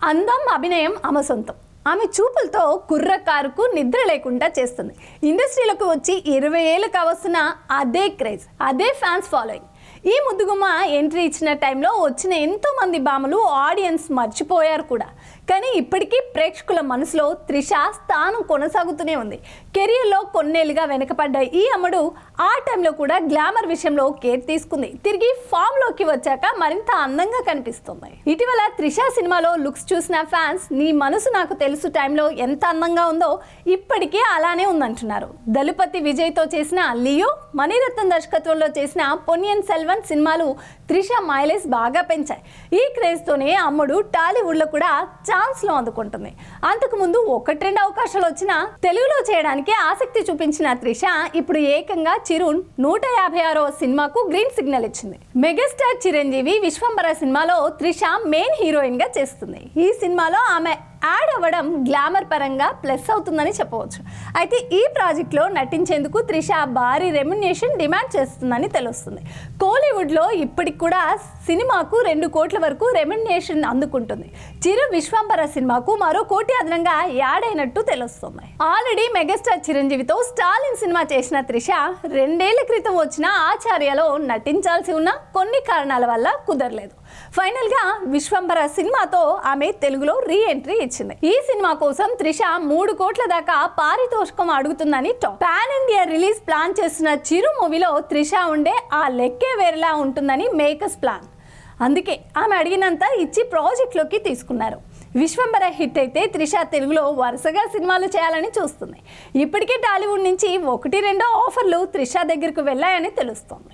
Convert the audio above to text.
అందం అభినయం ఆమె సొంతం. ఆమె చూపులతో కుర్రకారుకు నిద్ర లేకుండా చేస్తుంది. ఇండస్ట్రీలోకి వచ్చి 20 ఏళ్ళు కావస్తున్న అదే క్రేజ్, అదే ఫ్యాన్స్ ఫాలోయింగ్. ఈ ముద్దుగుమ్మ ఎంట్రీ ఇచ్చిన టైంలో వచ్చిన ఎంతోమంది భామలు ఆడియన్స్ మర్చిపోయారు కూడా. కానీ ఇప్పటికీ ప్రేక్షకుల మనసులో త్రిష స్థానం కొనసాగుతూనే ఉంది. కెరియర్లో కొన్నేళ్ళుగా వెనకపడ్డ ఈ అమ్మడు ఆ టైంలో కూడా గ్లామర్ విషయంలో కేర్ తీసుకుంది. తిరిగి ఫామ్లోకి వచ్చాక మరింత అందంగా కనిపిస్తుంది. ఇటీవల త్రిష సినిమాలో లుక్స్ చూసిన ఫ్యాన్స్ నీ మనసు నాకు తెలుసు టైంలో ఎంత అందంగా ఉందో ఇప్పటికీ అలానే ఉందంటున్నారు. దళపతి విజయ్తో చేసిన లియో, మణిరత్నం దర్శకత్వంలో చేసిన పొన్నియిన్ సెల్వన్ సినిమాలు త్రిష మైలేజ్ బాగా పెంచాయి. ఈ క్రేజ్తోనే అమ్మడు టాలీవుడ్లో కూడా ఛాన్స్లో అందుకుంటుంది. అంతకుముందు 1-2 అవకాశాలు వచ్చినా తెలుగులో చేయడానికి ఆసక్తి చూపించిన త్రిష ఇప్పుడు ఏకంగా చిరు 156వ సినిమాకు గ్రీన్ సిగ్నల్ ఇచ్చింది. మెగాస్టార్ చిరంజీవి విశ్వంబర సినిమాలో త్రిష మెయిన్ హీరోయిన్ గా చేస్తుంది. ఈ సినిమాలో ఆమె యాడ్ అవ్వడం గ్లామర్ పరంగా ప్లస్ అవుతుందని చెప్పవచ్చు. అయితే ఈ ప్రాజెక్ట్లో నటించేందుకు త్రిష భారీ రెమ్యునరేషన్ డిమాండ్ చేస్తుందని తెలుస్తుంది. కోలీవుడ్లో ఇప్పటికి కూడా సినిమాకు 2 కోట్ల వరకు రెమ్యునరేషన్ అందుకుంటుంది. చిరు విశ్వంబర సినిమాకు మరో 1 కోటి అదనంగా యాడ్ అయినట్టు తెలుస్తుంది. ఆల్రెడీ మెగాస్టార్ చిరంజీవితో స్టాలిన్ సినిమా చేసిన త్రిష 2 ఏళ్ల క్రితం వచ్చిన ఆచార్యలో నటించాల్సి ఉన్న కొన్ని కారణాల వల్ల కుదరలేదు. ఫైనల్ గా విశ్వంబర సినిమాతో ఆమె తెలుగులో రీ ఎంట్రీ ఇచ్చింది. ఈ సినిమా కోసం త్రిష 3 కోట్ల దాకా పారితోషికం అడుగుతుందని talk. Pan India release plan చేస్తున్న చిరు మూవీలో త్రిష ఉండే ఆ లెక్కే వేరేలా ఉంటుందని మేకర్స్ ప్లాన్. అందుకే ఆమె అడిగినంత ఇచ్చి ప్రాజెక్ట్లోకి తీసుకున్నారు. విశ్వంబర హిట్ అయితే త్రిష తెలుగులో వరుసగా సినిమాలు చేయాలని చూస్తుంది. ఇప్పటికే టాలీవుడ్ నుంచి 1-2 ఆఫర్లు త్రిష దగ్గరకు వెళ్ళాయని తెలుస్తోంది.